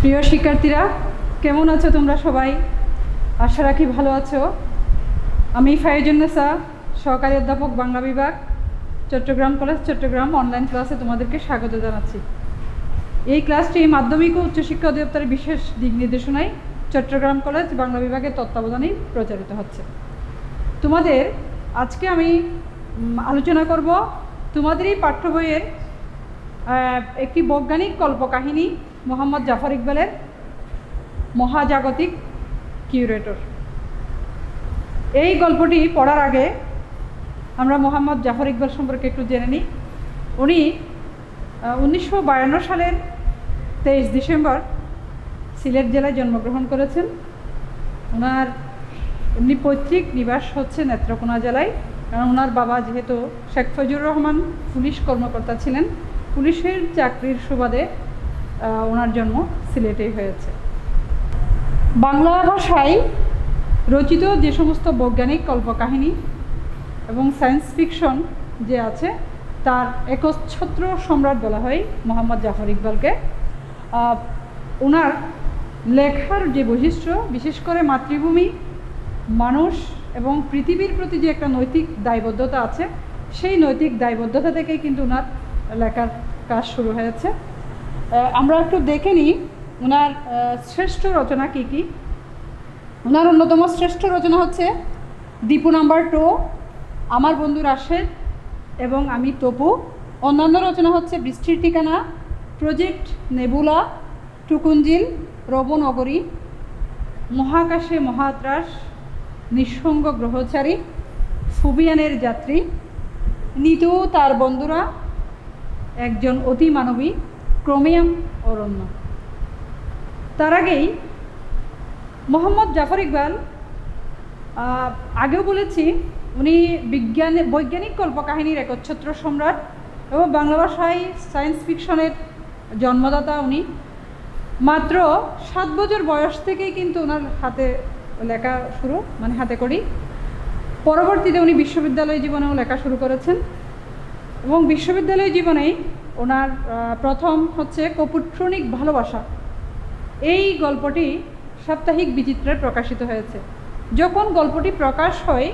প্রিয় শিক্ষার্থীরা, কেমন আছো তোমরা সবাই? আশা রাখি ভালো আছো। আমি ফাইজুন্নেসা, সহকারী অধ্যাপক বাংলা বিভাগ, চট্টগ্রাম কলেজ, চট্টগ্রাম। অনলাইন ক্লাসে তোমাদেরকে স্বাগত জানাচ্ছি। এই ক্লাসটি মাধ্যমিক ও উচ্চশিক্ষা অধিদপ্তরের বিশেষ দিক নির্দেশনায় চট্টগ্রাম কলেজ বাংলা বিভাগের তত্ত্বাবধানেই প্রচারিত হচ্ছে। তোমাদের আজকে আমি আলোচনা করব তোমাদেরই পাঠ্য বইয়ের একটি বৈজ্ঞানিক কল্পকাহিনী, মোহাম্মদ জাফর ইকবালের মহাজাগতিক কিউরেটর। এই গল্পটি পড়ার আগে আমরা মোহাম্মদ জাফর ইকবাল সম্পর্কে একটু জেনে নিই। উনি 1952 সালের 23 ডিসেম্বর সিলেট জেলায় জন্মগ্রহণ করেছেন। ওনার এমনি পৈতৃক নিবাস হচ্ছে নেত্রকোনা জেলায়, কারণ ওনার বাবা যেহেতু শেখ ফজলুর রহমান পুলিশ কর্মকর্তা ছিলেন, পুলিশের চাকরির সুবাদে ওনার জন্ম সিলেটেই হয়েছে। বাংলা ভাষায় রচিত যে সমস্ত বৈজ্ঞানিক কল্পকাহিনী এবং সায়েন্স ফিকশন যে আছে তার একচ্ছত্র সম্রাট বলা হয় মোহাম্মদ জাফর ইকবালকে। ওনার লেখার যে বৈশিষ্ট্য, বিশেষ করে মাতৃভূমি, মানুষ এবং পৃথিবীর প্রতি যে একটা নৈতিক দায়বদ্ধতা আছে, সেই নৈতিক দায়বদ্ধতা থেকেই কিন্তু ওনার লেখার কাজ শুরু হয়েছে। আমরা একটু দেখে নিই ওনার শ্রেষ্ঠ রচনা কী কী। ওনার অন্যতম শ্রেষ্ঠ রচনা হচ্ছে দীপু নাম্বার 2, আমার বন্ধু রাশেদ এবং আমি তপু। অন্যান্য রচনা হচ্ছে বৃষ্টির ঠিকানা, প্রজেক্ট নেবুলা, টুকুঞ্জিল, রবনগরী, মহাকাশে মহাত্রাস, নিঃসঙ্গ গ্রহচারী, ফুবিয়ানের যাত্রী, নিতু তার বন্ধুরা, একজন অতি মানবী, ক্রোমিয়াম অরণ্য। তার আগেই মোহাম্মদ জাফর ইকবাল, আগেও বলেছি, উনি বৈজ্ঞানিক কল্পকাহিনীর একচ্ছত্র সম্রাট এবং বাংলা ভাষায় সায়েন্স ফিকশনের জন্মদাতা। উনি মাত্র 7 বছর বয়স থেকেই কিন্তু ওনার হাতে লেখা শুরু, মানে হাতে করি। পরবর্তীতে উনি বিশ্ববিদ্যালয় জীবনেও লেখা শুরু করেছেন এবং বিশ্ববিদ্যালয় জীবনেই ওনার প্রথম হচ্ছে কপুত্রনিক ভালোবাসা। এই গল্পটি সাপ্তাহিক বিচিত্রে প্রকাশিত হয়েছে। যখন গল্পটি প্রকাশ হয়,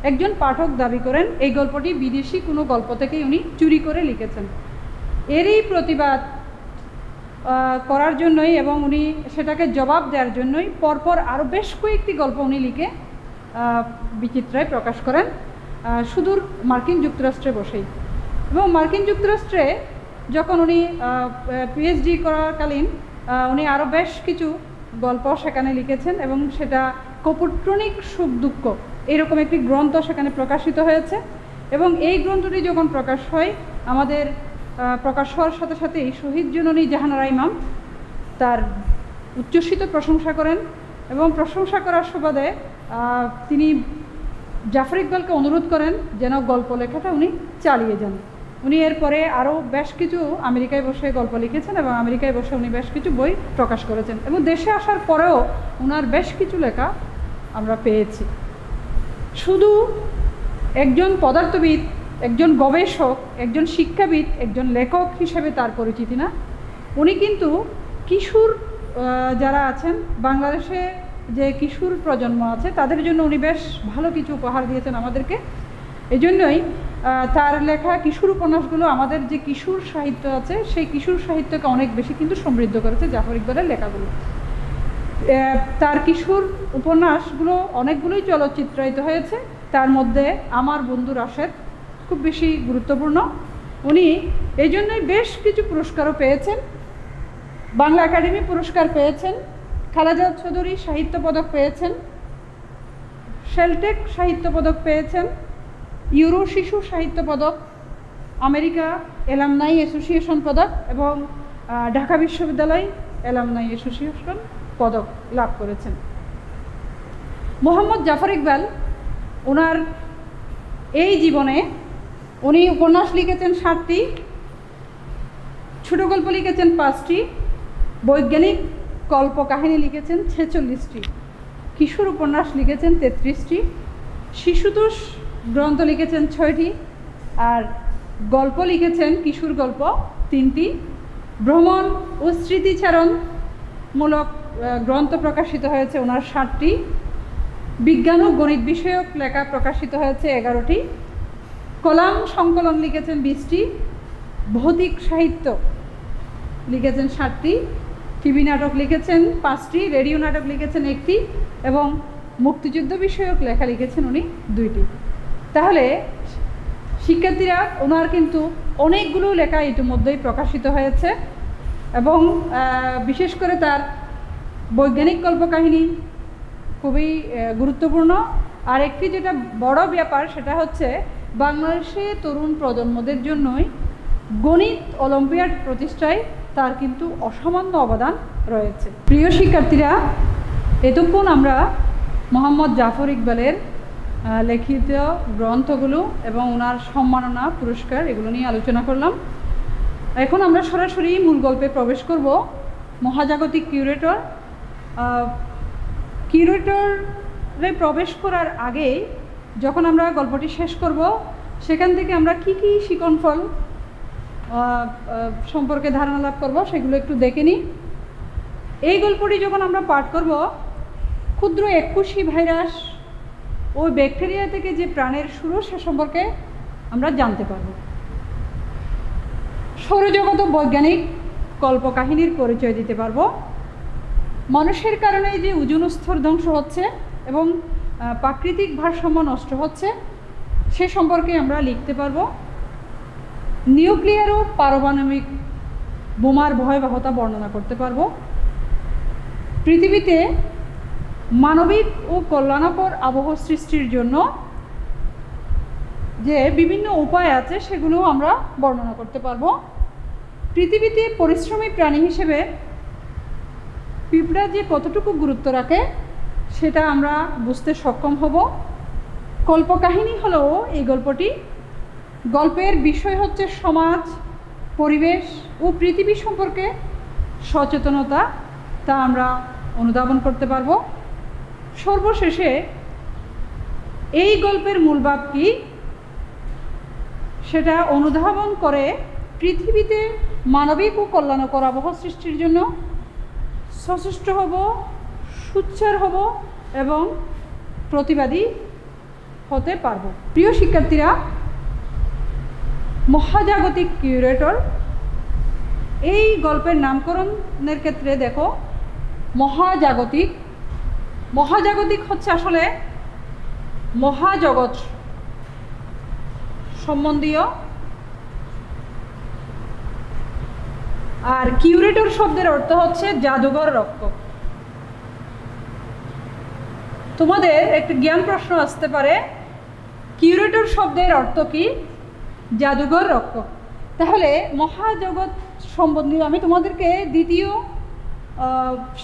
একজন পাঠক দাবি করেন এই গল্পটি বিদেশি কোনো গল্প থেকেই উনি চুরি করে লিখেছেন। এরই প্রতিবাদ করার জন্যই এবং উনি সেটাকে জবাব দেওয়ার জন্যই পরপর আরও বেশ কয়েকটি গল্প উনি লিখে বিচিত্রায় প্রকাশ করেন, সুদূর মার্কিন যুক্তরাষ্ট্রে বসেই। এবং মার্কিন যুক্তরাষ্ট্রে যখন উনি পিএইচডি করাকালীন উনি আরও বেশ কিছু গল্প সেখানে লিখেছেন এবং সেটা কপুত্রনিক সুখ দুঃখ এরকম একটি গ্রন্থ সেখানে প্রকাশিত হয়েছে। এবং এই গ্রন্থটি যখন প্রকাশ হয়, আমাদের প্রকাশ হওয়ার সাথে সাথেই শহীদ জননী জাহানারা ইমাম তার উচ্ছ্বসিত প্রশংসা করেন এবং প্রশংসা করার সুবাদে তিনি জাফর ইকবালকে অনুরোধ করেন যেন গল্প লেখাটা উনি চালিয়ে যান। উনি এরপরে আরও বেশ কিছু আমেরিকায় বসে গল্প লিখেছেন এবং আমেরিকায় বসে উনি বেশ কিছু বই প্রকাশ করেছেন এবং দেশে আসার পরেও ওনার বেশ কিছু লেখা আমরা পেয়েছি। শুধু একজন পদার্থবিদ, একজন গবেষক, একজন শিক্ষাবিদ, একজন লেখক হিসেবে তার পরিচিতি না, উনি কিন্তু কিশোর যারা আছেন, বাংলাদেশে যে কিশোর প্রজন্ম আছে তাদের জন্য উনি বেশ ভালো কিছু উপহার দিয়েছেন আমাদেরকে। এই জন্যই তার লেখা কিশোর উপন্যাসগুলো আমাদের যে কিশোর সাহিত্য আছে সেই কিশোর সাহিত্যকে অনেক বেশি কিন্তু সমৃদ্ধ করেছে জাফর ইকবালের লেখাগুলো। তার কিশোর উপন্যাসগুলো অনেকগুলোই চলচ্চিত্রায়িত হয়েছে, তার মধ্যে আমার বন্ধু রাশেদ খুব বেশি গুরুত্বপূর্ণ। উনি এই জন্যই বেশ কিছু পুরস্কারও পেয়েছেন। বাংলা একাডেমি পুরস্কার পেয়েছেন, খালেদা চৌধুরী সাহিত্য পদক পেয়েছেন, শেলটেক সাহিত্য পদক পেয়েছেন, ইউরো শিশু সাহিত্য পদক, আমেরিকা অ্যালামনাই অ্যাসোসিয়েশন পদক এবং ঢাকা বিশ্ববিদ্যালয় অ্যালামনাই অ্যাসোসিয়েশন পদক লাভ করেছেন। মোহাম্মদ জাফর ইকবাল ওনার এই জীবনে উনি উপন্যাস লিখেছেন 7টি, ছোট গল্প লিখেছেন 5টি, বৈজ্ঞানিক কল্পকাহিনী লিখেছেন 46টি, কিশোর উপন্যাস লিখেছেন 33টি, শিশুতোষ গ্রন্থ লিখেছেন 6টি, আর গল্প লিখেছেন কিশোর গল্প 3টি, ভ্রমণ ও স্মৃতিচারণ মূলক গ্রন্থ প্রকাশিত হয়েছে ওনার 7টি, বিজ্ঞান ও গণিত বিষয়ক লেখা প্রকাশিত হয়েছে 11টি, কলাম সংকলন লিখেছেন 20টি, ভৌতিক সাহিত্য লিখেছেন 7টি, টিভি নাটক লিখেছেন 5টি, রেডিও নাটক লিখেছেন 1টি এবং মুক্তিযুদ্ধ বিষয়ক লেখা লিখেছেন উনি 2টি। তাহলে শিক্ষার্থীরা ওনার কিন্তু অনেকগুলো লেখা ইতিমধ্যেই প্রকাশিত হয়েছে এবং বিশেষ করে তার বৈজ্ঞানিক কল্পকাহিনী খুবই গুরুত্বপূর্ণ। আর একটি যেটা বড় ব্যাপার সেটা হচ্ছে বাংলাদেশে তরুণ প্রজন্মদের জন্যই গণিত অলিম্পিয়াড প্রতিষ্ঠায় তার কিন্তু অসামান্য অবদান রয়েছে। প্রিয় শিক্ষার্থীরা, এতক্ষণ আমরা মোহাম্মদ জাফর ইকবালের লিখিত গ্রন্থগুলো এবং ওনার সম্মাননা পুরস্কার এগুলো নিয়ে আলোচনা করলাম। এখন আমরা সরাসরি মূল গল্পে প্রবেশ করব। মহাজাগতিক কিউরেটরে প্রবেশ করার আগে যখন আমরা গল্পটি শেষ করব সেখান থেকে আমরা কি কি শিকনফল সম্পর্কে ধারণা লাভ করব সেগুলো একটু দেখে নিই। এই গল্পটি যখন আমরা পাঠ করব, ক্ষুদ্র এককোষী ভাইরাস ও ব্যাকটেরিয়া থেকে যে প্রাণের শুরু সে সম্পর্কে আমরা জানতে পারব। সৌরজগৎ ও বৈজ্ঞানিক কল্পকাহিনীর পরিচয় দিতে পারব। মানুষের কারণে যে ওজোন স্তর ধ্বংস হচ্ছে এবং প্রাকৃতিক ভারসাম্য নষ্ট হচ্ছে সে সম্পর্কে আমরা লিখতে পারব। নিউক্লিয়ার ও পারমাণবিক বোমার ভয়াবহতা বর্ণনা করতে পারব। পৃথিবীতে মানবিক ও কল্যাণকর আবহাওয়া সৃষ্টির জন্য যে বিভিন্ন উপায় আছে সেগুলো আমরা বর্ণনা করতে পারব। পৃথিবীতে পরিশ্রমী প্রাণী হিসেবে পিঁপড়া যে কতটুকু গুরুত্ব রাখে সেটা আমরা বুঝতে সক্ষম হব। কল্পকাহিনী হলো এই গল্পটি। গল্পের বিষয় হচ্ছে সমাজ, পরিবেশ ও পৃথিবী সম্পর্কে সচেতনতা, তা আমরা অনুধাবন করতে পারব। সর্বশেষে এই গল্পের মূল ভাব কি সেটা অনুধাবন করে পৃথিবীতে মানবিক ও কল্যাণকর আবহাওয়া সৃষ্টির জন্য সচেষ্ট হব, সোচ্চার হব এবং প্রতিবাদী হতে পারব। প্রিয় শিক্ষার্থীরা, মহাজাগতিক কিউরেটর এই গল্পের নামকরণের ক্ষেত্রে দেখো মহাজাগতিক হচ্ছে আসলে মহাজগৎ সম্বন্ধীয়, আর কিউরেটর শব্দের অর্থ হচ্ছে জাদুঘর রক্ষক। তোমাদের একটা জ্ঞান প্রশ্ন আসতে পারে, কিউরেটর শব্দের অর্থ কি? জাদুঘর রক্ষক। তাহলে মহাজগৎ সম্বন্ধীয় আমি তোমাদেরকে দ্বিতীয়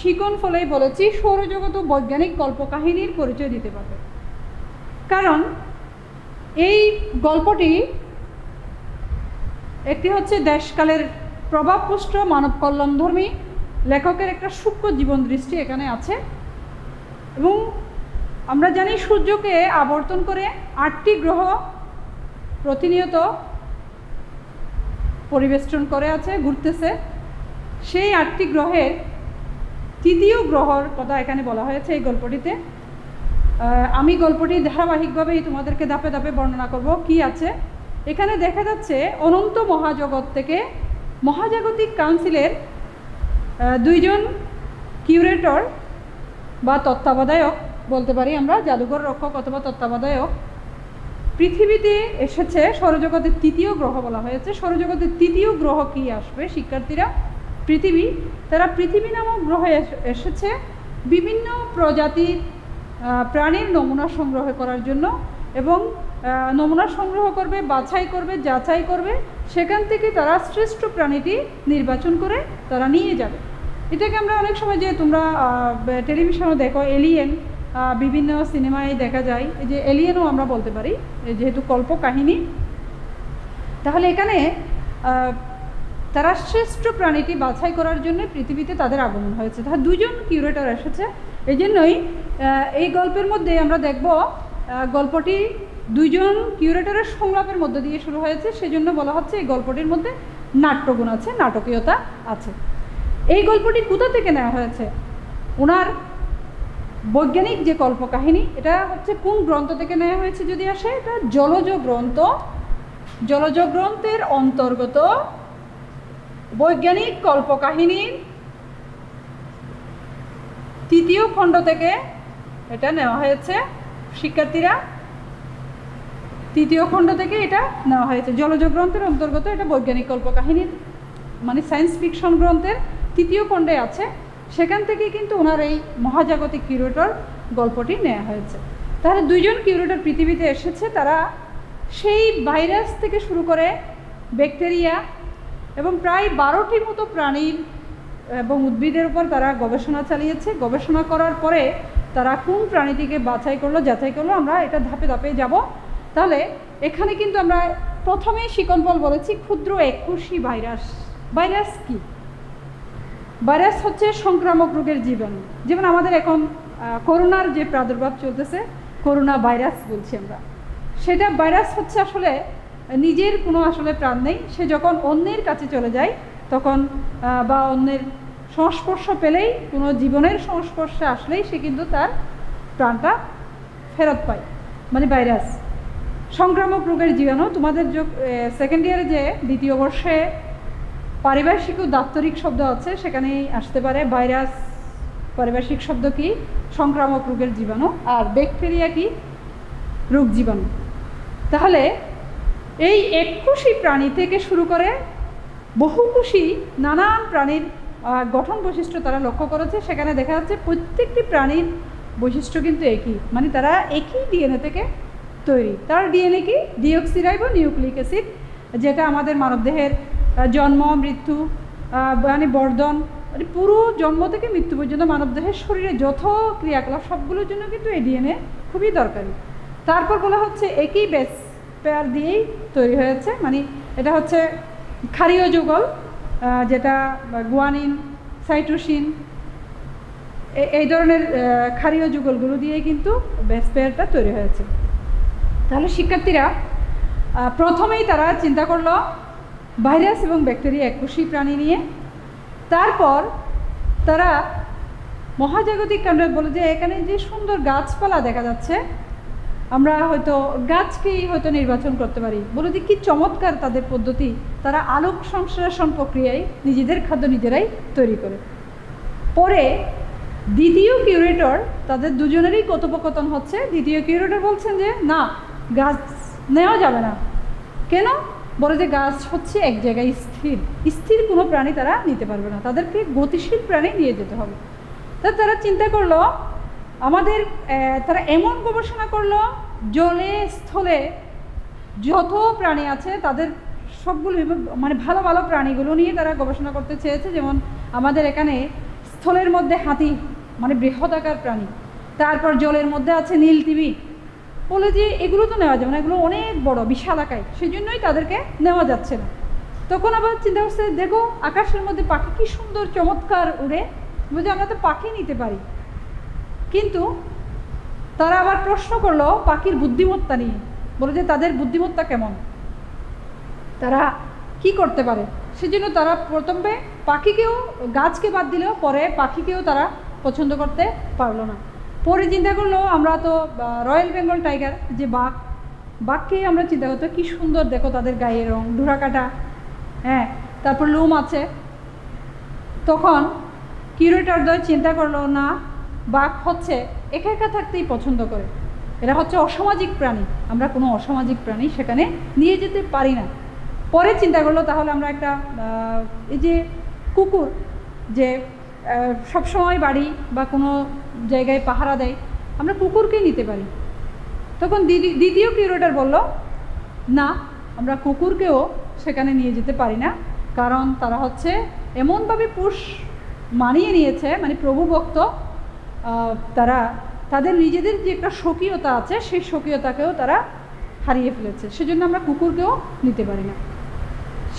শিকন ফলেই বলেছি সৌরজগৎ ও বৈজ্ঞানিক কল্পকাহিনীর পরিচয় দিতে পারবে। কারণ এই গল্পটি একটি হচ্ছে দেশকালের প্রভাবপুষ্ট মানব কল্যাণধর্মী লেখকের একটা সূক্ষ্ম জীবন দৃষ্টি এখানে আছে। এবং আমরা জানি সূর্যকে আবর্তন করে 8টি গ্রহ প্রতিনিয়ত পরিবেষ্টন করে আছে, ঘুরতেছে। সেই 8টি গ্রহের তৃতীয় গ্রহর কথা এখানে বলা হয়েছে এই গল্পটিতে। আমি গল্পটি ধারাবাহিকভাবেই তোমাদেরকে ধাপে ধাপে বর্ণনা করব কি আছে। এখানে দেখা যাচ্ছে অনন্ত মহাজগৎ থেকে মহাজাগতিক কাউন্সিলের 2জন কিউরেটর বা তত্ত্বাবধায়ক বলতে পারি আমরা, জাদুঘর রক্ষক অথবা তত্ত্বাবধায়ক, পৃথিবীতে এসেছে। সৌরজগতের 3য় গ্রহ বলা হয়েছে। সৌরজগতের 3য় গ্রহ কি আসবে শিক্ষার্থীরা? পৃথিবী। তারা পৃথিবী নামক গ্রহে এসেছে বিভিন্ন প্রজাতির প্রাণীর নমুনা সংগ্রহ করার জন্য এবং নমুনা সংগ্রহ করবে, বাছাই করবে, যাচাই করবে, সেখান থেকে তারা শ্রেষ্ঠ প্রাণীটি নির্বাচন করে তারা নিয়ে যাবে। এটাকে আমরা অনেক সময় যে তোমরা টেলিভিশনে দেখো এলিয়েন, বিভিন্ন সিনেমায় দেখা যায়, এই যে এলিয়েনও আমরা বলতে পারি যেহেতু কল্পকাহিনী। তাহলে এখানে তারা শ্রেষ্ঠ প্রাণীটি বাছাই করার জন্য পৃথিবীতে তাদের আগমন হয়েছে। তাহলে 2জন কিউরেটর এসেছে। এই জন্যই এই গল্পের মধ্যে আমরা দেখব গল্পটি 2জন কিউরেটরের সংলাপের মধ্যে দিয়ে শুরু হয়েছে। সেজন্য বলা হচ্ছে এই গল্পটির মধ্যে নাট্যগুণ আছে, নাটকীয়তা আছে। এই গল্পটি কোথা থেকে নেওয়া হয়েছে? ওনার বৈজ্ঞানিক যে কল্পকাহিনী, এটা হচ্ছে কোন গ্রন্থ থেকে নেওয়া হয়েছে যদি আসে, এটা জলজ গ্রন্থ। জলজ গ্রন্থের অন্তর্গত বৈজ্ঞানিক কল্পকাহিনীর 3য় খণ্ড থেকে এটা নেওয়া হয়েছে। শিক্ষার্থীরা, 3য় খণ্ড থেকে এটা নেওয়া হয়েছে। জলজ গ্রন্থের অন্তর্গত এটা বৈজ্ঞানিক কল্পকাহিনীর মানে সায়েন্স ফিকশন গ্রন্থের 3য় খণ্ডে আছে। সেখান থেকে কিন্তু ওনার এই মহাজাগতিক কিউরেটর গল্পটি নেওয়া হয়েছে। তাহলে 2জন কিউরেটর পৃথিবীতে এসেছে। তারা সেই ভাইরাস থেকে শুরু করে ব্যাকটেরিয়া এবং প্রায় 12টির মতো প্রাণীর এবং উদ্ভিদের উপর তারা গবেষণা চালিয়েছে। গবেষণা করার পরে তারা কোন প্রাণীটিকে যাচাই করলো, আমরা এটা ধাপে ধাপে যাব। তাহলে এখানে কিন্তু আমরা প্রথমেই শিকনফল বলেছি ক্ষুদ্র একুশী ভাইরাস। ভাইরাস কি? ভাইরাস হচ্ছে সংক্রামক রোগের জীবাণু। যেমন আমাদের এখন করোনার যে প্রাদুর্ভাব চলতেছে, করোনা ভাইরাস বলছি আমরা, সেটা ভাইরাস হচ্ছে আসলে নিজের কোনো আসলে প্রাণ নেই। সে যখন অন্যের কাছে চলে যায় তখন বা অন্যের সংস্পর্শ পেলেই, কোনো জীবনের সংস্পর্শে আসলেই সে কিন্তু তার প্রাণটা ফেরত পায়, মানে ভাইরাস সংক্রামক রোগের জীবাণু। তোমাদের সেকেন্ড ইয়ারে যে 2য় বর্ষে পারিভাষিক ও দাপ্তরিক শব্দ আছে, সেখানেই আসতে পারে ভাইরাস পারিভাষিক শব্দ কি? সংক্রামক রোগের জীবাণু। আর ব্যাকটেরিয়া কি? রোগ জীবাণু। তাহলে এই একুশী প্রাণী থেকে শুরু করে বহুকোষী নানান প্রাণীর গঠন বৈশিষ্ট্য তারা লক্ষ্য করেছে। সেখানে দেখা যাচ্ছে প্রত্যেকটি প্রাণীর বৈশিষ্ট্য কিন্তু একই, মানে তারা একই ডিএনএ থেকে তৈরি। তার ডিএনএ কি? ডিঅক্সিরাইবো নিউক্লিক অ্যাসিড, যেটা আমাদের মানবদেহের জন্ম, মৃত্যু, মানে বর্ধন, মানে পুরো জন্ম থেকে মৃত্যু পর্যন্ত মানবদেহের শরীরে যত ক্রিয়াকলাপ সবগুলোর জন্য কিন্তু এই ডিএনএ খুবই দরকারি। তারপর বলা হচ্ছে একই বেস পেয়ার দিয়েই তৈরি হয়েছে, মানে এটা হচ্ছে ক্ষারীয় যুগল, যেটা গুয়ানিন, সাইটোসিন, এই ধরনের ক্ষারীয় যুগলগুলো দিয়ে কিন্তু বেস পেয়ারটা তৈরি হয়েছে। তাহলে শিক্ষার্থীরা, প্রথমেই তারা চিন্তা করলো ভাইরাস এবং ব্যাকটেরিয়া একুশী প্রাণী নিয়ে। তারপর তারা মহাজাগতিক কাণ্ডে বলে যে এখানে যে সুন্দর গাছপালা দেখা যাচ্ছে, আমরা হয়তো গাছকেই হয়তো নির্বাচন করতে পারি। বলে যে কী চমৎকার তাদের পদ্ধতি, তারা আলোক সংশ্লেষণ প্রক্রিয়ায় নিজেদের খাদ্য নিজেরাই তৈরি করে। পরে 2য় কিউরেটর, তাদের দুজনেরই কথোপকথন হচ্ছে। 2য় কিউরেটর বলছেন যে না, গাছ নেওয়া যাবে না। কেন? বলে যে গাছ হচ্ছে এক জায়গায় স্থির, স্থির কোনো প্রাণী তারা নিতে পারবে না, তাদেরকে গতিশীল প্রাণী নিয়ে যেতে হবে। তারা চিন্তা করলো তারা এমন গবেষণা করলো, জলে স্থলে যত প্রাণী আছে তাদের সবগুলো, মানে ভালো ভালো প্রাণীগুলো নিয়ে তারা গবেষণা করতে চেয়েছে। যেমন আমাদের এখানে স্থলের মধ্যে হাতি, মানে বৃহদাকার প্রাণী। তারপর জলের মধ্যে আছে নীল তিমি। বলে যে এগুলো তো নেওয়া যাবে না, এগুলো অনেক বড় বিশাল আকায়, সেই জন্যই তাদেরকে নেওয়া যাচ্ছে না। তখন আবার চিন্তা করছে, দেখো আকাশের মধ্যে পাখি কি সুন্দর চমৎকার উড়ে, বুঝে আমরা তো পাখি নিতে পারি। কিন্তু তারা আবার প্রশ্ন করলো পাখির বুদ্ধিমত্তা নিয়ে। বলে যে তাদের বুদ্ধিমত্তা কেমন, তারা কি করতে পারে। সেজন্য তারা প্রথমে পাখিকেও, গাছকে বাদ দিলেও পরে পাখিকেও তারা পছন্দ করতে পারলো না। পরে চিন্তা করলো আমরা তো রয়্যাল বেঙ্গল টাইগার, যে বাঘকে আমরা চিন্তা করতো কি সুন্দর, দেখো তাদের গায়ের রং, ডোরা কাটা, হ্যাঁ, তারপর লোম আছে। তখন কিউরেটরদ্বয় চিন্তা করলো না, বাঘ হচ্ছে একা একা থাকতেই পছন্দ করে, এরা হচ্ছে অসামাজিক প্রাণী, আমরা কোনো অসামাজিক প্রাণী সেখানে নিয়ে যেতে পারি না। পরে চিন্তা করলো তাহলে আমরা একটা এই যে কুকুর যে সবসময় বাড়ি বা কোনো জায়গায় পাহারা দেয়, আমরা কুকুরকে নিতে পারি। তখন 2য় কিউরেটর বলল না, আমরা কুকুরকেও সেখানে নিয়ে যেতে পারি না, কারণ তারা হচ্ছে এমনভাবে পুষ মানিয়ে নিয়েছে, মানে প্রভুভক্ত, তারা তাদের নিজেদের যে একটা স্বকীয়তা আছে সেই স্বকীয়তাকেও তারা হারিয়ে ফেলেছে, সেজন্য আমরা কুকুরকেও নিতে পারি না।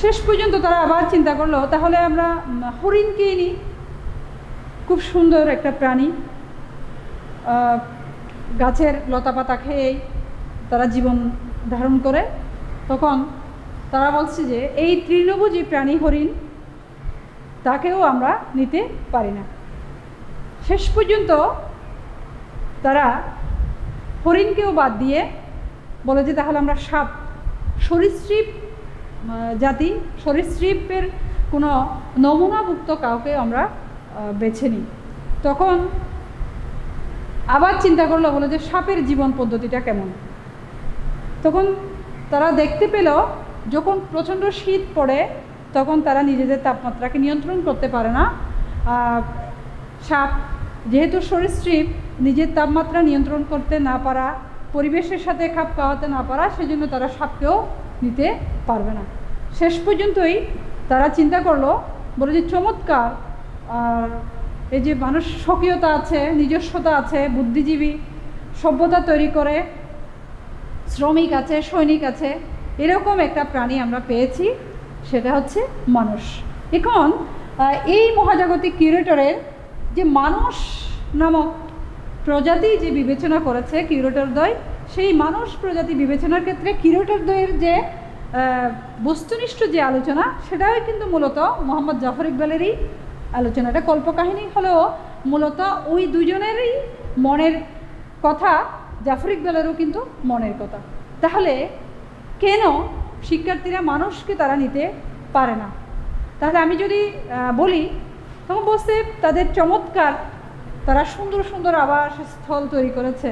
শেষ পর্যন্ত তারা আবার চিন্তা করলো তাহলে আমরা হরিণকেই নিই, খুব সুন্দর একটা প্রাণী, গাছের লতাপাতা খেয়েই তারা জীবন ধারণ করে। তখন তারা বলছে যে এই তৃণভোজী প্রাণী হরিণ তাকেও আমরা নিতে পারি না। শেষ পর্যন্ত তারা হরিণকেও বাদ দিয়ে বলে যে তাহলে আমরা সাপ, সরীসৃপ জাতি, সরীসৃপের কোনো নমুনাভুক্ত কাউকে আমরা বেছে নিই। তখন আবার চিন্তা করলো, বলে যে সাপের জীবন পদ্ধতিটা কেমন। তখন তারা দেখতে পেল যখন প্রচণ্ড শীত পড়ে তখন তারা নিজেদের তাপমাত্রাকে নিয়ন্ত্রণ করতে পারে না। সাপ যেহেতু সরীসৃপ, নিজের তাপমাত্রা নিয়ন্ত্রণ করতে না পারা, পরিবেশের সাথে খাপ খাওয়াতে না পারা, সেজন্য তারা সাপকেও নিতে পারবে না। শেষ পর্যন্তই তারা চিন্তা করলো, বলে যে চমৎকার, আর এই যে মানুষ স্বকীয়তা আছে, নিজস্বতা আছে, বুদ্ধিজীবী সভ্যতা তৈরি করে, শ্রমিক আছে, সৈনিক আছে, এরকম একটা প্রাণী আমরা পেয়েছি, সেটা হচ্ছে মানুষ। এখন এই মহাজাগতিক কিউরেটরের যে মানুষ নামক প্রজাতি যে বিবেচনা করেছে কিউরেটরদ্বয়, সেই মানুষ প্রজাতি বিবেচনার ক্ষেত্রে কিউরেটরদ্বয়ের যে বস্তুনিষ্ঠ যে আলোচনা, সেটাই কিন্তু মূলত মোহাম্মদ জাফর ইকবালেরই আলোচনা। এটা কল্পকাহিনী হলেও মূলত ওই দুজনেরই মনের কথা, জাফর ইকবালেরও কিন্তু মনের কথা। তাহলে কেন শিক্ষার্থীরা মানুষকে তারা নিতে পারে না? তাহলে আমি যদি বলি, তখন বলছে তাদের চমৎকার, তারা সুন্দর সুন্দর আবাসস্থল তৈরি করেছে।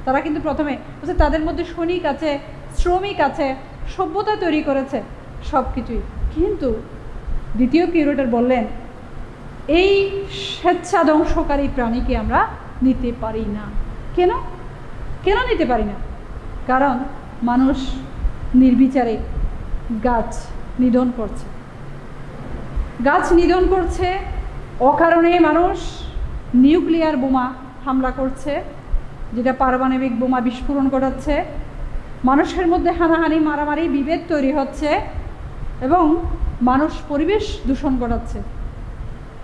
তারা কিন্তু প্রথমে বলছে তাদের মধ্যে সৈনিক আছে, শ্রমিক আছে, সভ্যতা তৈরি করেছে, সব কিছুই। কিন্তু দ্বিতীয় কিউরেটর বললেন এই স্বেচ্ছাধ্বংসকারী প্রাণীকে আমরা নিতে পারি না। কেন কেন নিতে পারি না? কারণ মানুষ নির্বিচারে গাছ নিধন করছে, গাছ নিধন করছে, অকারণে মানুষ নিউক্লিয়ার বোমা হামলা করছে, যেটা পারমাণবিক বোমা বিস্ফোরণ ঘটাচ্ছে, মানুষের মধ্যে হানাহানি, মারামারি, বিভেদ তৈরি হচ্ছে, এবং মানুষ পরিবেশ দূষণ ঘটাচ্ছে,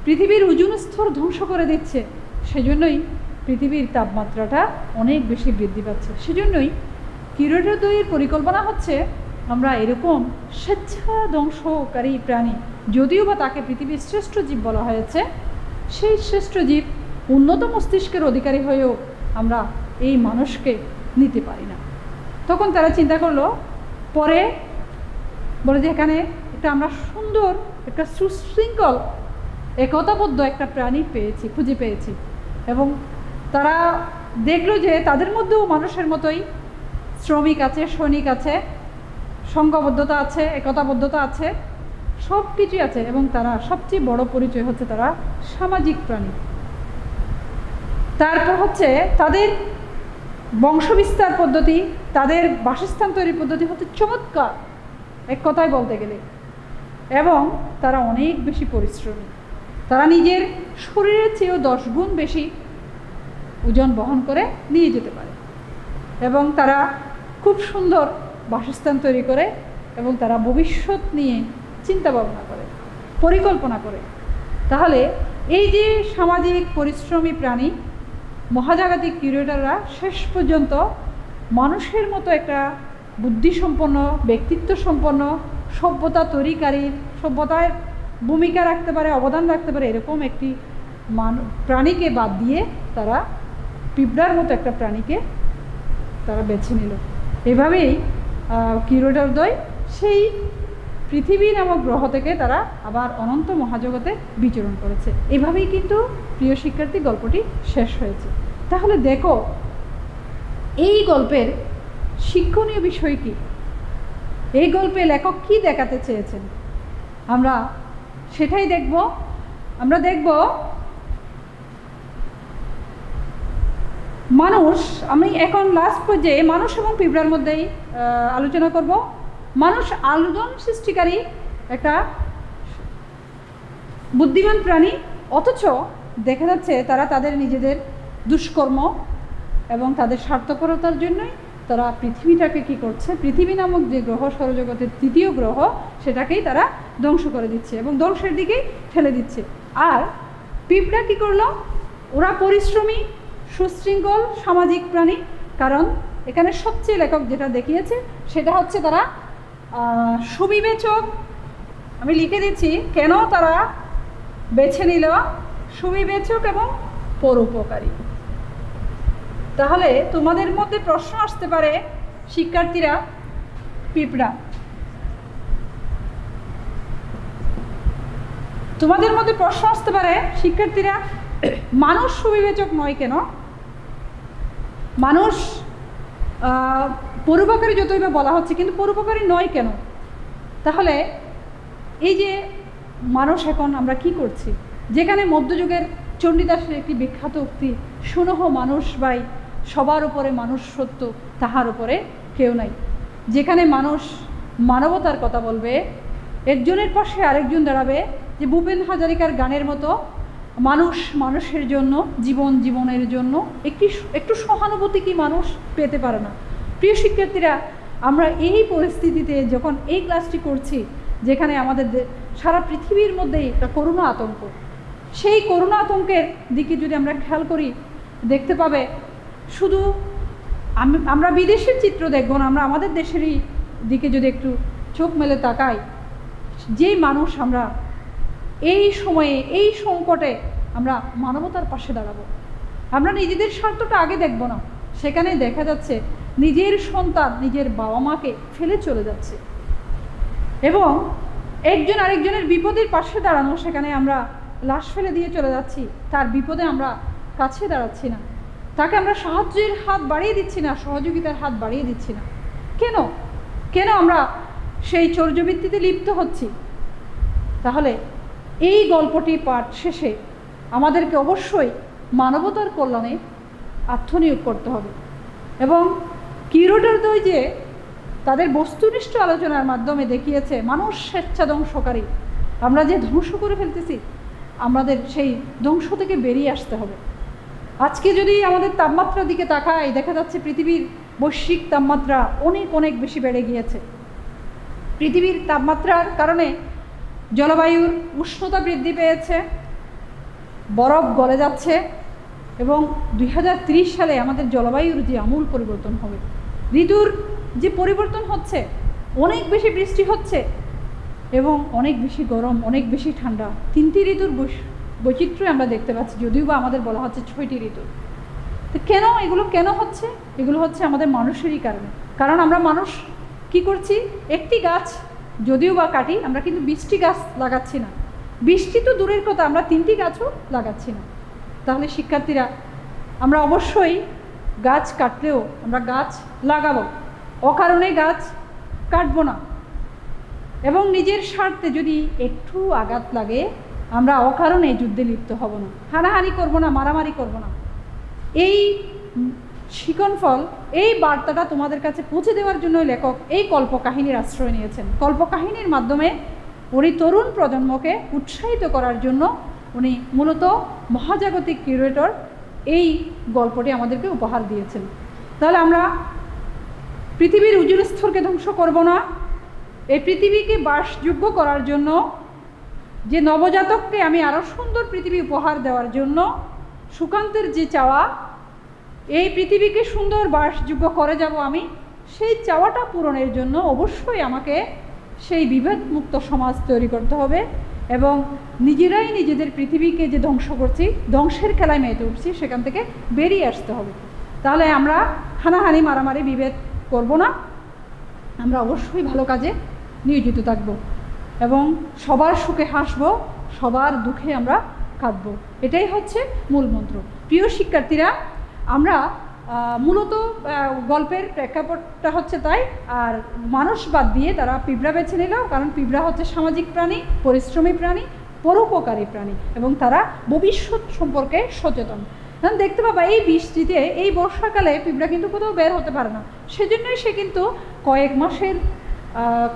পৃথিবীর ওজোন স্তর ধ্বংস করে দিচ্ছে। সেজন্যই পৃথিবীর তাপমাত্রাটা অনেক বেশি বৃদ্ধি পাচ্ছে। সেজন্যই কিউরেটরদ্বয়ের পরিকল্পনা হচ্ছে আমরা এরকম স্বেচ্ছাধ্বংসকারী প্রাণী, যদিও বা তাকে পৃথিবীর শ্রেষ্ঠ জীব বলা হয়েছে, সেই শ্রেষ্ঠ জীব উন্নত মস্তিষ্কের অধিকারী হয়েও আমরা এই মানুষকে নিতে পারি না। তখন তারা চিন্তা করলো, পরে বলে যে এখানে একটা আমরা সুন্দর একটা সুশৃঙ্খল একতাবদ্ধ একটা প্রাণী খুঁজে পেয়েছি। এবং তারা দেখলো যে তাদের মধ্যেও মানুষের মতোই শ্রমিক আছে, সৈনিক আছে, সংঘবদ্ধতা আছে, একতাবদ্ধতা আছে, সব কিছুই আছে। এবং তারা সবচেয়ে বড় পরিচয় হচ্ছে তারা সামাজিক প্রাণী। তারপর হচ্ছে তাদের বংশবিস্তার পদ্ধতি, তাদের বাসস্থান তৈরির পদ্ধতি হচ্ছে চমৎকার, এক কথায় বলতে গেলে। এবং তারা অনেক বেশি পরিশ্রমী, তারা নিজের শরীরের চেয়েও 10 গুণ বেশি ওজন বহন করে নিয়ে যেতে পারে, এবং তারা খুব সুন্দর বাসস্থান তৈরি করে, এবং তারা ভবিষ্যৎ নিয়ে চিন্তা ভাবনা করে, পরিকল্পনা করে। তাহলে এই যে সামাজিক পরিশ্রমী প্রাণী, মহাজাগতিক কিউরেটররা শেষ পর্যন্ত মানুষের মতো একটা বুদ্ধিসম্পন্ন, ব্যক্তিত্ব সম্পন্ন, সভ্যতা তৈরিকারী, সভ্যতায় ভূমিকা রাখতে পারে, অবদান রাখতে পারে, এরকম একটি প্রাণীকে বাদ দিয়ে তারা পিঁপড়ার মতো একটা প্রাণীকে তারা বেছে নিল। এভাবেই কিউরেটরদ্বয় সেই পৃথিবী নামক গ্রহ থেকে তারা আবার অনন্ত মহাজগতে বিচরণ করেছে। এভাবেই কিন্তু প্রিয় শিক্ষার্থী গল্পটি শেষ হয়েছে। তাহলে দেখো এই গল্পের শিক্ষণীয় বিষয় কি, এই গল্পে লেখক কি দেখাতে চেয়েছেন, আমরা সেটাই দেখব। আমরা দেখব মানুষ, আমি এখন লাস্ট পর্যায়ে মানুষ এবং পিঁপড়ার মধ্যেই আলোচনা করব। মানুষ আলোড়ন সৃষ্টিকারী একটা বুদ্ধিমান প্রাণী, অথচ দেখা যাচ্ছে তারা তাদের নিজেদের দুষ্কর্ম এবং তাদের স্বার্থপরতার জন্যই তারা পৃথিবীটাকে কি করছে, পৃথিবী নামক যে গ্রহ, সৌরজগতের তৃতীয় গ্রহ, সেটাকেই তারা ধ্বংস করে দিচ্ছে এবং ধ্বংসের দিকেই ঠেলে দিচ্ছে। আর পিঁপড়া কী করলো, ওরা পরিশ্রমী, সুশৃঙ্খল সামাজিক প্রাণী। কারণ এখানে সবচেয়ে লেখক যেটা দেখিয়েছে সেটা হচ্ছে তারা সুবিবেচক। আমি লিখে দিচ্ছি কেন তারা বেছে নিল সুবিবেচক এবং পরোপকারী। তাহলে তোমাদের মধ্যে প্রশ্ন আসতে পারে, শিক্ষার্থীরা, পিঁপড়া, তোমাদের মধ্যে প্রশ্ন আসতে পারে, শিক্ষার্থীরা, মানুষ সুবিবেচক নয় কেন? মানুষ পরোপকারী যতই বা বলা হচ্ছে, কিন্তু পরোপকারী নয় কেন? তাহলে এই যে মানুষ এখন আমরা কি করছি, যেখানে মধ্যযুগের চণ্ডীদাসের একটি বিখ্যাত উক্তি, শুনহ মানুষ ভাই, সবার উপরে মানুষ সত্য, তাহার উপরে কেউ নাই। যেখানে মানুষ মানবতার কথা বলবে, একজনের পাশে আরেকজন দাঁড়াবে, যে ভূপেন হাজারিকার গানের মতো, মানুষ মানুষের জন্য, জীবন জীবনের জন্য একটু সহানুভূতি কি মানুষ পেতে পারে না? প্রিয় শিক্ষার্থীরা, আমরা এই পরিস্থিতিতে যখন এই ক্লাসটি করছি, যেখানে আমাদের সারা পৃথিবীর মধ্যেই একটা করোনা আতঙ্ক, সেই করোনা আতঙ্কের দিকে যদি আমরা খেয়াল করি, দেখতে পাবে শুধু আমরা বিদেশের চিত্র দেখব না, আমরা আমাদের দেশেরই দিকে যদি একটু চোখ মেলে তাকাই, যেই মানুষ আমরা এই সময়ে, এই সংকটে আমরা মানবতার পাশে দাঁড়াবো, আমরা নিজেদের স্বার্থটা আগে দেখব না, সেখানে দেখা যাচ্ছে নিজের সন্তান নিজের বাবা মাকে ফেলে চলে যাচ্ছে, এবং একজন আরেকজনের বিপদের পাশে দাঁড়ানো, সেখানে আমরা লাশ ফেলে দিয়ে চলে যাচ্ছি, তার বিপদে আমরা কাছে দাঁড়াচ্ছি না, তাকে আমরা সাহায্যের হাত বাড়িয়ে দিচ্ছি না, সহযোগিতার হাত বাড়িয়ে দিচ্ছি না। কেন কেন আমরা সেই চর্যবৃত্তিতে লিপ্ত হচ্ছি? তাহলে এই গল্পটি পাঠ শেষে আমাদেরকে অবশ্যই মানবতার কল্যাণে আত্মনিয়োগ করতে হবে, এবং কিউরেটরদ্বয় যে তাদের বস্তুনিষ্ঠ আলোচনার মাধ্যমে দেখিয়েছে মানুষ স্বেচ্ছাধ্বংসকারী, আমরা যে ধ্বংস করে ফেলতেছি, আমাদের সেই ধ্বংস থেকে বেরিয়ে আসতে হবে। আজকে যদি আমাদের তাপমাত্রার দিকে তাকাই, দেখা যাচ্ছে পৃথিবীর বৈশ্বিক তাপমাত্রা অনেক অনেক বেশি বেড়ে গিয়েছে। পৃথিবীর তাপমাত্রার কারণে জলবায়ুর উষ্ণতা বৃদ্ধি পেয়েছে, বরফ গলে যাচ্ছে, এবং 2030 সালে আমাদের জলবায়ুর যে আমূল পরিবর্তন হবে, ঋতুর যে পরিবর্তন হচ্ছে, অনেক বেশি বৃষ্টি হচ্ছে এবং অনেক বেশি গরম, অনেক বেশি ঠান্ডা, 3টি ঋতুর বৈচিত্র্য আমরা দেখতে পাচ্ছি, যদিও বা আমাদের বলা হচ্ছে 6টি ঋতু। তো কেন এগুলো কেন হচ্ছে? এগুলো হচ্ছে আমাদের মানুষেরই কারণে। কারণ আমরা মানুষ কি করছি, একটি গাছ যদিও বা কাটি, আমরা কিন্তু 20টি গাছ লাগাচ্ছি না, 20টি তো দূরের কথা, আমরা 3টি গাছও লাগাচ্ছি না। তাহলে শিক্ষার্থীরা, আমরা অবশ্যই গাছ কাটলেও আমরা গাছ লাগাবো, অকারণে গাছ কাটবো না, এবং নিজের স্বার্থে যদি একটু আঘাত লাগে আমরা অকারণে যুদ্ধে লিপ্ত হব না, হানাহানি করব না, মারামারি করব না। এই শিকনফল, এই বার্তাটা তোমাদের কাছে পৌঁছে দেওয়ার জন্য লেখক এই কল্পকাহিনীর আশ্রয় নিয়েছেন। কল্পকাহিনীর মাধ্যমে উনি তরুণ প্রজন্মকে উৎসাহিত করার জন্য উনি মূলত মহাজাগতিক কিউরেটর এই গল্পটি আমাদেরকে উপহার দিয়েছেন। তাহলে আমরা পৃথিবীর উজ্জ্বল স্তরকে ধ্বংস করব না, এই পৃথিবীকে বাসযোগ্য করার জন্য, যে নবজাতককে আমি আরও সুন্দর পৃথিবী উপহার দেওয়ার জন্য সুকান্তের যে চাওয়া, এই পৃথিবীকে সুন্দর বাসযোগ্য করে যাব আমি, সেই চাওয়াটা পূরণের জন্য অবশ্যই আমাকে সেই বিভেদমুক্ত সমাজ তৈরি করতে হবে, এবং নিজেরাই নিজেদের পৃথিবীকে যে ধ্বংস করছি, ধ্বংসের খেলায় মেতে উঠছি, সেখান থেকে বেরিয়ে আসতে হবে। তাহলে আমরা হানাহানি, মারামারি, বিভেদ করব না, আমরা অবশ্যই ভালো কাজে নিয়োজিত থাকব, এবং সবার সুখে হাসব, সবার দুঃখে আমরা কাঁদব। এটাই হচ্ছে মূল মন্ত্র। প্রিয় শিক্ষার্থীরা, আমরা মূলত গল্পের প্রেক্ষাপটটা হচ্ছে তাই, আর মানুষ বাদ দিয়ে তারা পিঁপড়া বেছে নিল, কারণ পিঁপড়া হচ্ছে সামাজিক প্রাণী, পরিশ্রমী প্রাণী, পরোপকারী প্রাণী, এবং তারা ভবিষ্যৎ সম্পর্কে সচেতন। দেখতে পাবা এই বৃষ্টিতে, এই বর্ষাকালে পিঁপড়া কিন্তু কোথাও বের হতে পারে না, সেজন্যই সে কিন্তু কয়েক মাসের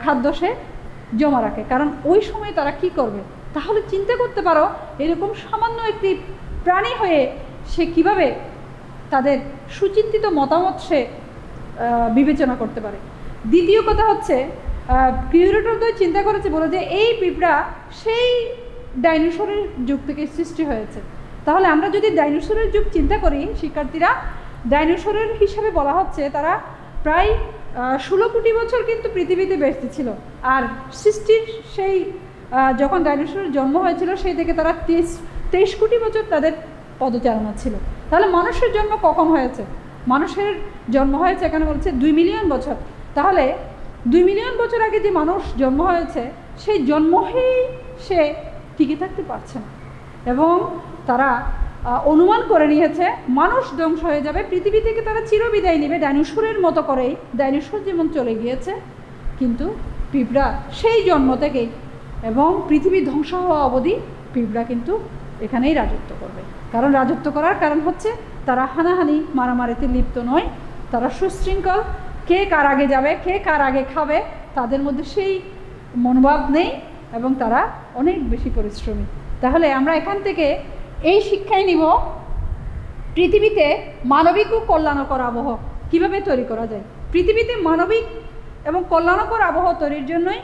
খাদ্য সে জমা রাখে, কারণ ওই সময় তারা কি করবে। তাহলে চিন্তা করতে পারো, এরকম সামান্য একটি প্রাণী হয়ে সে কিভাবে তাদের সুচিন্তিত মতামত সে বিবেচনা করতে পারে। দ্বিতীয় কথা হচ্ছে, কিউরেটরদ্বয় চিন্তা করেছে বলে যে এই পিঁপড়া সেই ডাইনোসরের যুগ থেকে সৃষ্টি হয়েছে। তাহলে আমরা যদি ডাইনোসরের যুগ চিন্তা করি শিক্ষার্থীরা, ডাইনোসরের হিসাবে বলা হচ্ছে তারা প্রায় 16 কোটি বছর কিন্তু পৃথিবীতে বেঁচে ছিল, আর সৃষ্টির সেই যখন ডাইনোসরের জন্ম হয়েছিল সেই থেকে তারা 23 কোটি বছর তাদের পদচারণা ছিল। তাহলে মানুষের জন্ম কখন হয়েছে? মানুষের জন্ম হয়েছে এখানে বলছে 2 মিলিয়ন বছর। তাহলে 2 মিলিয়ন বছর আগে যে মানুষ জন্ম হয়েছে সেই জন্মহেই সে টিকে থাকতে পারছে না, এবং তারা অনুমান করে নিয়েছে মানুষ ধ্বংস হয়ে যাবে, পৃথিবী থেকে তারা চিরবিদায় নেবে ডাইনোসরের মতো করেই। ডাইনোসর যেমন চলে গিয়েছে, কিন্তু পিঁপড়া সেই জন্ম থেকেই এবং পৃথিবী ধ্বংস হওয়া অবধি পিঁপড়া কিন্তু এখানেই রাজত্ব করবে। কারণ রাজত্ব করার কারণ হচ্ছে তারা হানাহানি মারামারিতে লিপ্ত নয়, তারা সুশৃঙ্খল। কে কার আগে যাবে, কে কার আগে খাবে, তাদের মধ্যে সেই মনোভাব নেই, এবং তারা অনেক বেশি পরিশ্রমী। তাহলে আমরা এখান থেকে এই শিক্ষাই নিব পৃথিবীতে মানবিক ও কল্যাণকর আবহাওয়া কীভাবে তৈরি করা যায়। পৃথিবীতে মানবিক এবং কল্যাণকর আবহাওয়া তৈরির জন্যই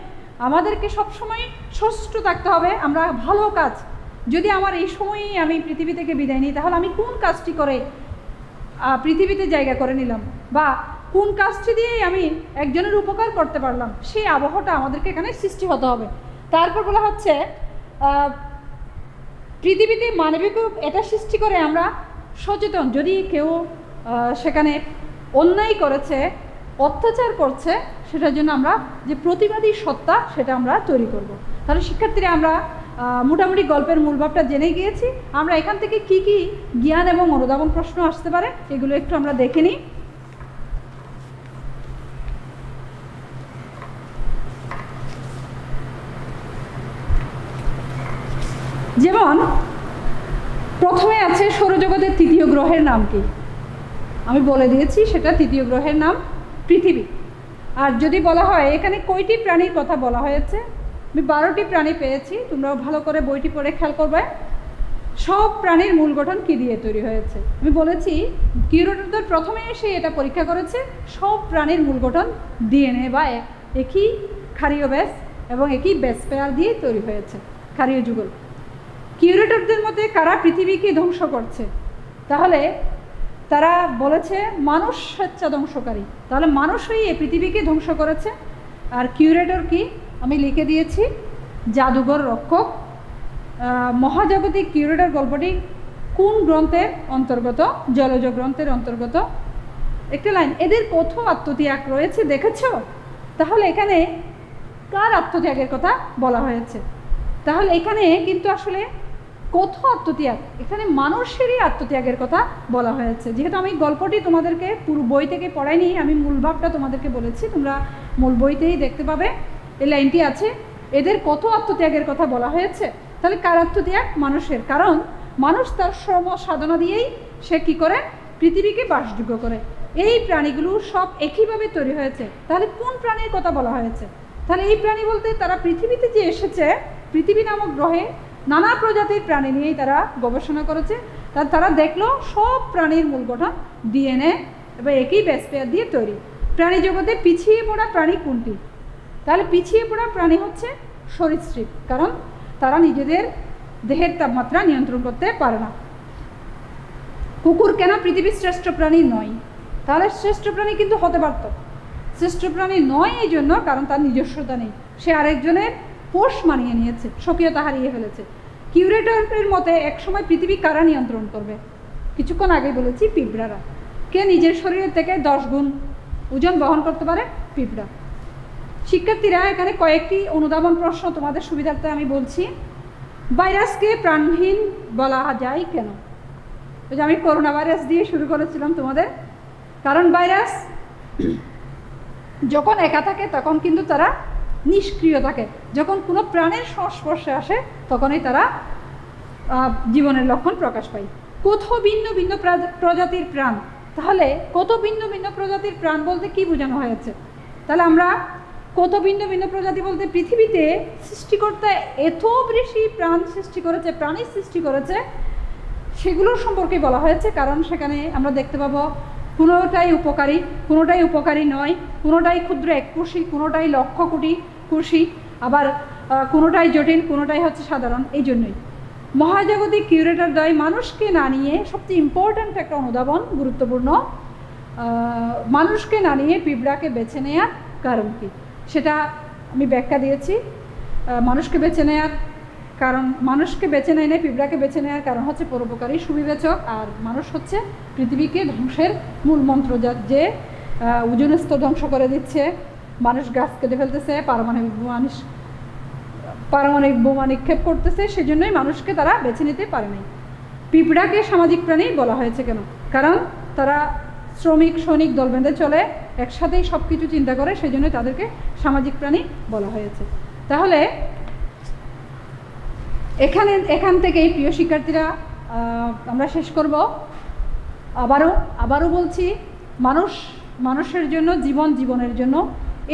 আমাদেরকে সবসময় সুস্থ থাকতে হবে। আমরা ভালো কাজ, যদি আমার এই সময়ই আমি পৃথিবী থেকে বিদায় নিই, তাহলে আমি কোন কাজটি করে পৃথিবীতে জায়গা করে নিলাম, বা কোন কাজটি দিয়েই আমি একজনের উপকার করতে পারলাম, সেই আবহাওয়াটা আমাদেরকে এখানে সৃষ্টি হতে হবে। তারপর বলা হচ্ছে পৃথিবীতে মানবিক এটা সৃষ্টি করে আমরা সচেতন। যদি কেউ সেখানে অন্যায় করেছে, অত্যাচার করছে, সেটার জন্য আমরা যে প্রতিবাদী সত্তা সেটা আমরা তৈরি করব। তাহলে শিক্ষার্থীরা আমরা মোটামুটি গল্পের মূলভাবটা জেনে গিয়েছি। আমরা এখান থেকে কি কি জ্ঞান এবং অনুধাবন প্রশ্ন আসতে পারে এগুলো একটু আমরা দেখে নিই। যেমন প্রথমে আছে সৌরজগতের তৃতীয় গ্রহের নাম কি? আমি বলে দিয়েছি, সেটা তৃতীয় গ্রহের নাম পৃথিবী। আর যদি বলা হয় এখানে কয়টি প্রাণীর কথা বলা হয়েছে, আমি 12টি প্রাণী পেয়েছি, তোমরাও ভালো করে বইটি পড়ে খেয়াল করবে। সব প্রাণীর মূল গঠন কী দিয়ে তৈরি হয়েছে? আমি বলেছি কিউরেটরদের প্রথমে এসে এটা পরীক্ষা করেছে, সব প্রাণীর মূল গঠন ডিএনএ বা একই ক্ষারীয় বেস এবং একই বেস পেয়ার দিয়ে তৈরি হয়েছে, ক্ষারীয় যুগল। কিউরেটরদের মধ্যে কারা পৃথিবীকে ধ্বংস করছে? তাহলে তারা বলেছে মানুষ স্বেচ্ছা ধ্বংসকারী। তাহলে মানুষই এই পৃথিবীকে ধ্বংস করেছে। আর কিউরেটর কি আমি লিখে দিয়েছি, জাদুঘর রক্ষক। মহাজাগতিক কিউরেটর গল্পটি কোন গ্রন্থের অন্তর্গত? জলজ গ্রন্থের অন্তর্গত। একটা লাইন, এদের কত আত্মত্যাগ রয়েছে দেখেছ? তাহলে এখানে কার আত্মত্যাগের কথা বলা হয়েছে? তাহলে এখানে কিন্তু আসলে কত আত্মত্যাগ, এখানে মানুষেরই আত্মত্যাগের কথা বলা হয়েছে। যেহেতু আমি গল্পটি তোমাদেরকে পুরো বই থেকে পড়াইনি, আমি মূল ভাবটা তোমাদেরকে বলেছি, তোমরা মূল বইতেই দেখতে পাবে এই লাইনটি আছে, এদের কত আত্মত্যাগের কথা বলা হয়েছে। তাহলে কার আত্মত্যাগ? মানুষের। কারণ মানুষ তার শ্রম সাধনা দিয়েই সে কী করে? পৃথিবীকে বাসযোগ্য করে। এই প্রাণীগুলো সব একইভাবে তৈরি হয়েছে। তাহলে কোন প্রাণীর কথা বলা হয়েছে? তাহলে এই প্রাণী বলতে তারা পৃথিবীতে যে এসেছে, পৃথিবী নামক গ্রহে নানা প্রজাতির প্রাণী নিয়েই তারা গবেষণা করেছে। তারা দেখলো সব প্রাণীর মূল গঠন ডিএনএ এবং একই বেস পেয়ার দিয়ে তৈরি। প্রাণী জগতে পিছিয়ে পড়া প্রাণী কোনটি? তাহলে পিছিয়ে পড়া প্রাণী হচ্ছে সরীসৃপ, কারণ তারা নিজেদের দেহের তাপমাত্রা নিয়ন্ত্রণ করতে পারে না। কুকুর কেন পৃথিবীর শ্রেষ্ঠ প্রাণী নয়? তাহলে শ্রেষ্ঠ প্রাণী কিন্তু হতে পারত, শ্রেষ্ঠ প্রাণী নয় এই জন্য কারণ তার নিজস্বতা নেই, সে আরেকজনের পোষ মানিয়ে নিয়েছে, স্বকীয়তা হারিয়ে ফেলেছে। কিউরেটরের মতে একসময় পৃথিবী কারা নিয়ন্ত্রণ করবে? কিছুক্ষণ আগে বলেছি পিঁপড়ারা। কে নিজের শরীরের থেকে 10 গুণ ওজন বহন করতে পারে? পিঁপড়া। শিক্ষার্থীরা এখানে কয়েকটি অনুধাবন প্রশ্ন তোমাদের সুবিধার্থে আমি বলছি। ভাইরাসকে প্রাণহীন বলা যায় কেন? ওই যে আমি করোনা ভাইরাস দিয়ে শুরু করেছিলাম তোমাদের। কারণ ভাইরাস যখন একা থাকে তখন কিন্তু তারা নিষ্ক্রিয় থাকে, যখন কোনো প্রাণের সংস্পর্শে আসে তখনই তারা জীবনের লক্ষণ প্রকাশ পায়। কত ভিন্ন ভিন্ন প্রজাতির প্রাণ? তাহলে কত ভিন্ন ভিন্ন প্রজাতির প্রাণ বলতে কি বোঝানো হয়েছে? তাহলে আমরা কত ভিন্ন ভিন্ন প্রজাতি বলতে পৃথিবীতে সৃষ্টিকর্তা এত বেশি প্রাণ সৃষ্টি করেছে, প্রাণী সৃষ্টি করেছে, সেগুলোর সম্পর্কে বলা হয়েছে। কারণ সেখানে আমরা দেখতে পাবো কোনোটাই উপকারী, কোনোটাই উপকারী নয়, কোনোটাই ক্ষুদ্র এককোষী, কোনোটাই লক্ষ কোটি কোষী, আবার কোনোটাই জটিল, কোনোটাই হচ্ছে সাধারণ। এই জন্যই মহাজাগতিক কিউরেটর দ্বয় মানুষকে না নিয়ে, সবচেয়ে ইম্পর্ট্যান্ট একটা অনুধাবন, গুরুত্বপূর্ণ, মানুষকে না নিয়ে পিঁপড়াকে বেছে নেওয়ার কারণ কী সেটা আমি ব্যাখ্যা দিয়েছি। মানুষকে বেছে নেয়ার কারণ, মানুষকে বেছে নেয় না, পিঁপড়াকে বেছে নেওয়ার কারণ হচ্ছে পরোপকারী, সুবিবেচক। আর মানুষ হচ্ছে পৃথিবীকে ধ্বংসের মূল মন্ত্র, যে ওজোন স্তর ধ্বংস করে দিচ্ছে, মানুষ গাছ কেটে ফেলতেছে, পারমাণবিক বোমা নিক্ষেপ করতেছে, সেজন্যই মানুষকে তারা বেছে নিতে পারে নাই। পিঁপড়াকে সামাজিক প্রাণী বলা হয়েছে কেন? কারণ তারা শ্রমিক সৈনিক দল বেঁধে চলে, একসাথেই সব কিছু চিন্তা করে, সেই জন্যই তাদেরকে সামাজিক প্রাণী বলা হয়েছে। তাহলে এখান থেকেই প্রিয় শিক্ষার্থীরা আমরা শেষ করব। আবারও বলছি, মানুষের জন্য, জীবনের জন্য,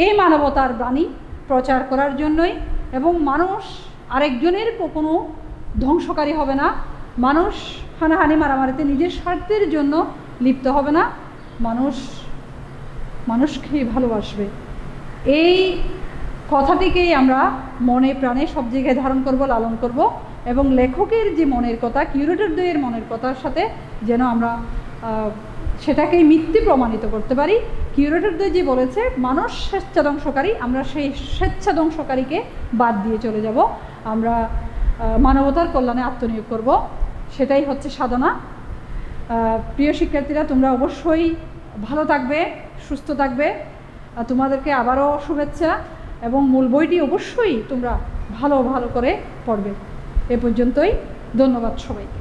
এই মানবতার বাণী প্রচার করার জন্যই, এবং মানুষ আরেকজনের কোনো ধ্বংসকারী হবে না, মানুষ হানাহানি মারামারিতে নিজের স্বার্থের জন্য লিপ্ত হবে না, মানুষকেই ভালোবাসবে। এই কথাটিকেই আমরা মনে প্রাণে সব জায়গায় ধারণ করব, লালন করব, এবং লেখকের যে মনের কথা, কিউরেটরদ্বয়ের মনের কথার সাথে যেন আমরা সেটাকেই মিথ্যে প্রমাণিত করতে পারি। কিউরেটরদ্বয় যে বলেছে মানুষ স্বেচ্ছাধ্বংসকারী, আমরা সেই স্বেচ্ছাধ্বংসকারীকে বাদ দিয়ে চলে যাব, আমরা মানবতার কল্যাণে আত্মনিয়োগ করব, সেটাই হচ্ছে সাধনা। প্রিয় শিক্ষার্থীরা, তোমরা অবশ্যই ভালো থাকবে, সুস্থ থাকবে, তোমাদেরকে আবারও শুভেচ্ছা, এবং মূল বইটি অবশ্যই তোমরা ভালো করে পড়বে। এ পর্যন্তই, ধন্যবাদ সবাইকে।